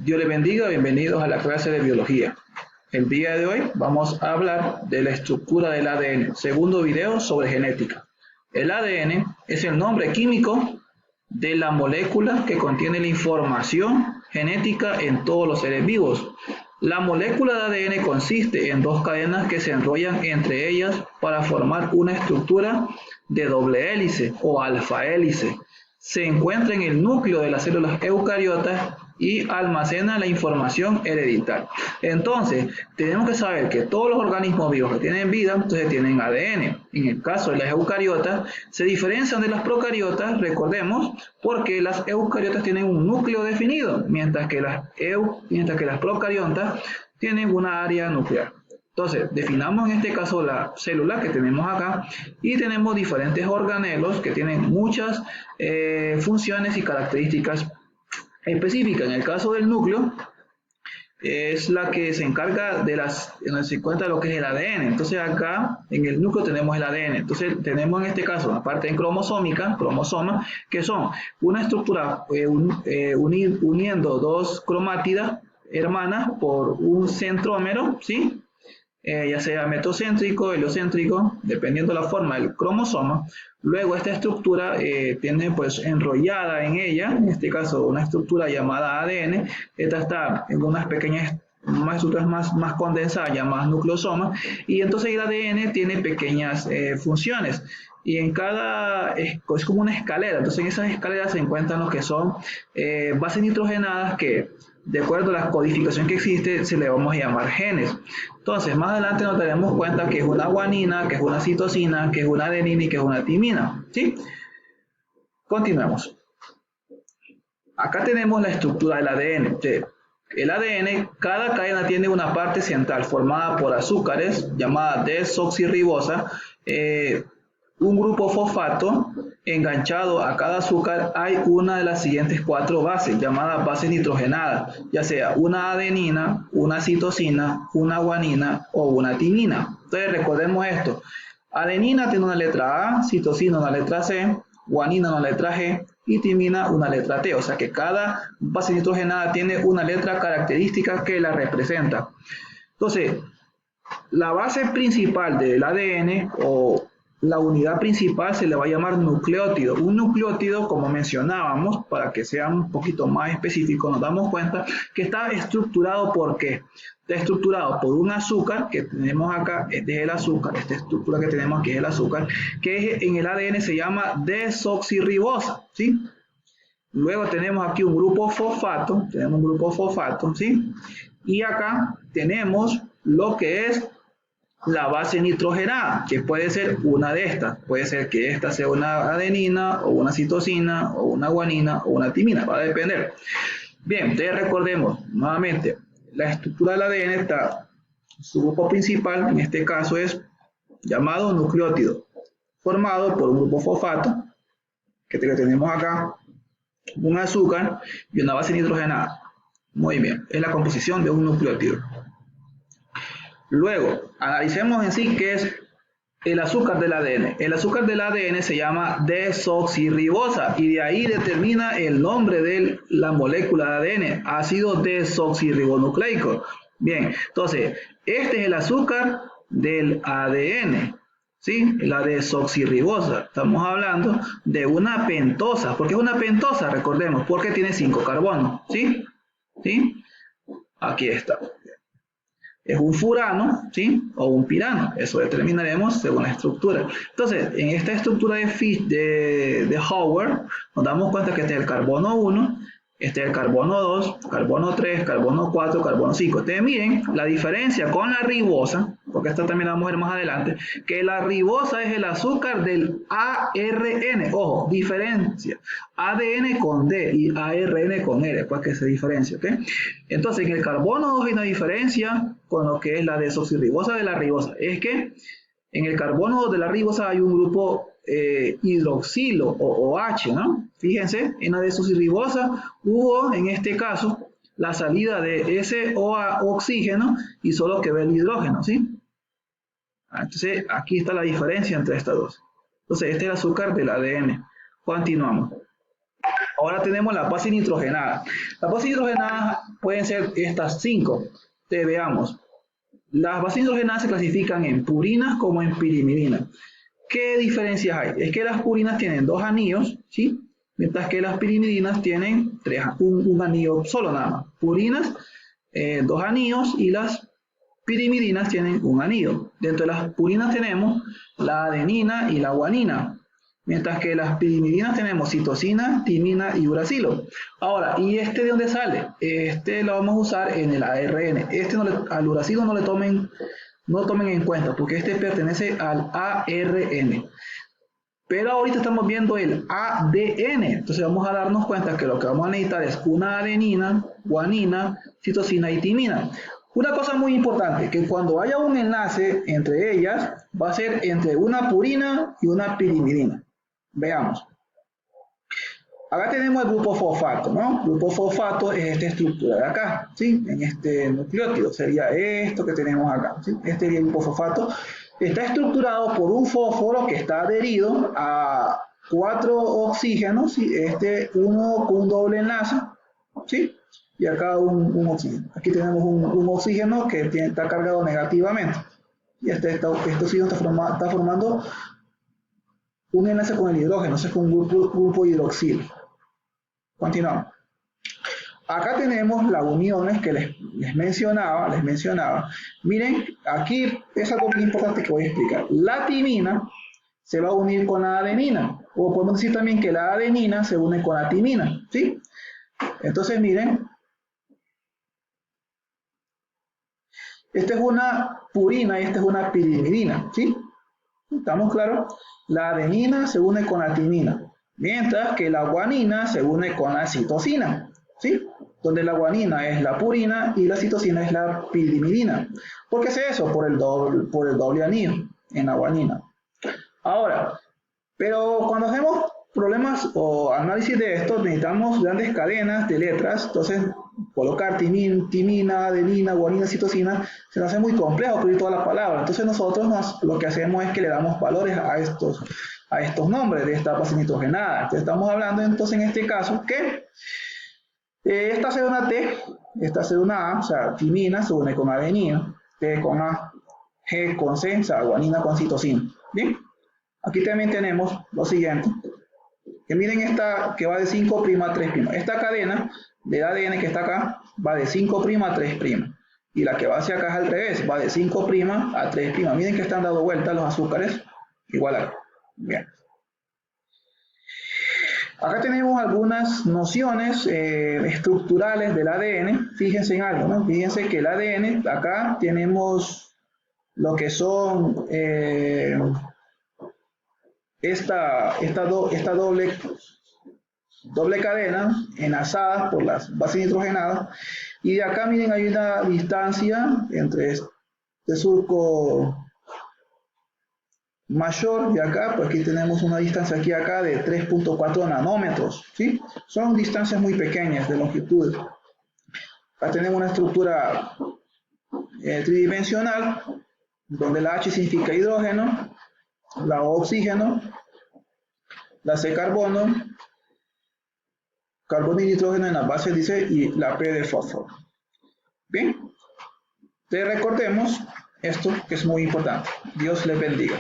Dios les bendiga, bienvenidos a la clase de biología. El día de hoy vamos a hablar de la estructura del ADN, segundo video sobre genética. El ADN es el nombre químico de la molécula que contiene la información genética en todos los seres vivos. La molécula de ADN consiste en dos cadenas que se enrollan entre ellas para formar una estructura de doble hélice o alfa hélice. Se encuentra en el núcleo de las células eucariotas y almacena la información hereditaria. Entonces, tenemos que saber que todos los organismos vivos que tienen vida, entonces tienen ADN. En el caso de las eucariotas, se diferencian de las procariotas, recordemos, porque las eucariotas tienen un núcleo definido, mientras que las procariotas tienen una área nuclear. Entonces, definamos en este caso la célula que tenemos acá y tenemos diferentes organelos que tienen muchas funciones y características específicas. En el caso del núcleo, es la que se encarga de se encuentra lo que es el ADN. Entonces acá en el núcleo tenemos el ADN. Entonces tenemos en este caso una parte cromosómica, cromosomas, que son una estructura uniendo dos cromátidas hermanas por un centrómero, ¿sí? Ya sea metocéntrico, heliocéntrico, dependiendo de la forma del cromosoma. Luego esta estructura tiene pues enrollada en ella, en este caso una estructura llamada ADN. Esta está en unas estructuras más condensadas, llamadas nucleosomas, y entonces el ADN tiene pequeñas funciones. Y en cada, es como una escalera, entonces en esas escaleras se encuentran lo que son bases nitrogenadas que, de acuerdo a la codificación que existe, se le vamos a llamar genes. Entonces, más adelante nos daremos cuenta que es una guanina, que es una citosina, que es una adenina y que es una timina, ¿sí? Continuemos. Acá tenemos la estructura del ADN. El ADN, cada cadena tiene una parte central formada por azúcares, llamada desoxirribosa, un grupo fosfato. Enganchado a cada azúcar hay una de las siguientes cuatro bases, llamadas bases nitrogenadas, ya sea una adenina, una citosina, una guanina o una timina. Entonces recordemos esto: adenina tiene una letra A, citosina una letra C, guanina una letra G y timina una letra T. O sea que cada base nitrogenada tiene una letra característica que la representa. Entonces, la base principal del ADN o la unidad principal se le va a llamar nucleótido. Un nucleótido, como mencionábamos, para que sea un poquito más específico, nos damos cuenta que está estructurado ¿por qué? Está estructurado por un azúcar que tenemos acá, este es el azúcar, esta estructura que tenemos aquí es el azúcar, que en el ADN se llama desoxirribosa, ¿sí? Luego tenemos aquí un grupo fosfato, ¿sí? Y acá tenemos lo que es la base nitrogenada, que puede ser una de estas. Puede ser que esta sea una adenina, o una citosina, o una guanina, o una timina. Va a depender. Bien, entonces recordemos nuevamente, la estructura del ADN está, su grupo principal, en este caso es llamado nucleótido, formado por un grupo fosfato, que tenemos acá, un azúcar y una base nitrogenada. Muy bien, es la composición de un nucleótido. Luego, analicemos en sí qué es el azúcar del ADN. El azúcar del ADN se llama desoxirribosa y de ahí determina el nombre de la molécula de ADN, ácido desoxirribonucleico. Bien, entonces, este es el azúcar del ADN, ¿sí? La desoxirribosa. Estamos hablando de una pentosa. ¿Por qué es una pentosa? Recordemos, porque tiene 5 carbonos, ¿sí? ¿Sí? Aquí está. Es un furano, ¿sí? O un pirano. Eso determinaremos según la estructura. Entonces, en esta estructura de Howard, nos damos cuenta que este es el carbono 1, este es el carbono 2, carbono 3, carbono 4, carbono 5. Ustedes miren la diferencia con la ribosa, porque esta también la vamos a ver más adelante, que la ribosa es el azúcar del ARN. Ojo, diferencia. ADN con D y ARN con R, pues que se diferencia, ¿ok? Entonces, en el carbono 2 hay una diferencia con lo que es la desoxirribosa de la ribosa. Es que en el carbono 2 de la ribosa hay un grupo hidroxilo o OH, ¿no? Fíjense, en la desoxirribosa hubo, en este caso, la salida de ese oxígeno y solo quedó el hidrógeno, ¿sí? Entonces, aquí está la diferencia entre estas dos. Entonces, este es el azúcar del ADN. Continuamos. Ahora tenemos la base nitrogenada. Las bases nitrogenadas pueden ser estas 5. Entonces, veamos. Las bases nitrogenadas se clasifican en purinas como en pirimidinas. ¿Qué diferencias hay? Es que las purinas tienen 2 anillos, ¿sí? Mientras que las pirimidinas tienen un anillo solo nada más. Purinas, 2 anillos, y las pirimidinas tienen un anillo. Dentro de las purinas tenemos la adenina y la guanina. Mientras que las pirimidinas tenemos citosina, timina y uracilo. Ahora, ¿y este de dónde sale? Este lo vamos a usar en el ARN. Al uracilo no lo tomen en cuenta, porque este pertenece al ARN. Pero ahorita estamos viendo el ADN. Entonces vamos a darnos cuenta que lo que vamos a necesitar es una adenina, guanina, citosina y timina. Una cosa muy importante, que cuando haya un enlace entre ellas, va a ser entre una purina y una pirimidina. Veamos. Acá tenemos el grupo fosfato, ¿no? El grupo fosfato es esta estructura de acá, ¿sí? En este nucleótido sería esto que tenemos acá, ¿sí? Este es el grupo fosfato. Está estructurado por un fósforo que está adherido a 4 oxígenos, ¿sí? Uno con un doble enlace, ¿sí? Y acá un oxígeno. Aquí tenemos un oxígeno que está cargado negativamente. Y este oxígeno está formando un enlace con el hidrógeno, es con un grupo hidroxilo. Continuamos. Acá tenemos las uniones que les mencionaba. Miren, aquí es algo muy importante que voy a explicar. La timina se va a unir con la adenina, o podemos decir también que la adenina se une con la timina, ¿sí? Entonces, miren, esta es una purina y esta es una pirimidina, ¿sí? ¿Estamos claros? La adenina se une con la timina, mientras que la guanina se une con la citosina, ¿sí? Donde la guanina es la purina y la citosina es la pirimidina. ¿Por qué hace eso? Por el doble anillo en la guanina. Ahora, pero cuando hacemos problemas o análisis de esto, necesitamos grandes cadenas de letras. Entonces, colocar timina, adenina, guanina, citosina, se nos hace muy complejo escribir todas las palabras. Entonces nosotros lo que hacemos es que le damos valores a estos nombres de esta base nitrogenada. Entonces estamos hablando entonces en este caso que esta hace una T, esta hace una A, o sea, timina se une con adenina, T con A, G con C, o sea, guanina con citosina. Bien, aquí también tenemos lo siguiente, que miren esta que va de 5' a 3'. Esta cadena del ADN que está acá va de 5' a 3'. Y la que va hacia acá es al revés, va de 5' a 3'. Miren que están dando vueltas los azúcares, igual acá. Bien. Acá tenemos algunas nociones estructurales del ADN. Fíjense en algo, ¿no? Fíjense que el ADN, acá tenemos lo que son esta doble cadena enlazadas por las bases nitrogenadas, y de acá miren hay una distancia entre este surco mayor y acá, pues aquí tenemos una distancia aquí acá de 3.4 nanómetros, ¿sí? Son distancias muy pequeñas de longitud. Acá tenemos una estructura tridimensional donde la H significa hidrógeno, la O oxígeno, la C carbono y nitrógeno en la base dice, y la P de fósforo. Bien, te recordemos esto que es muy importante. Dios les bendiga.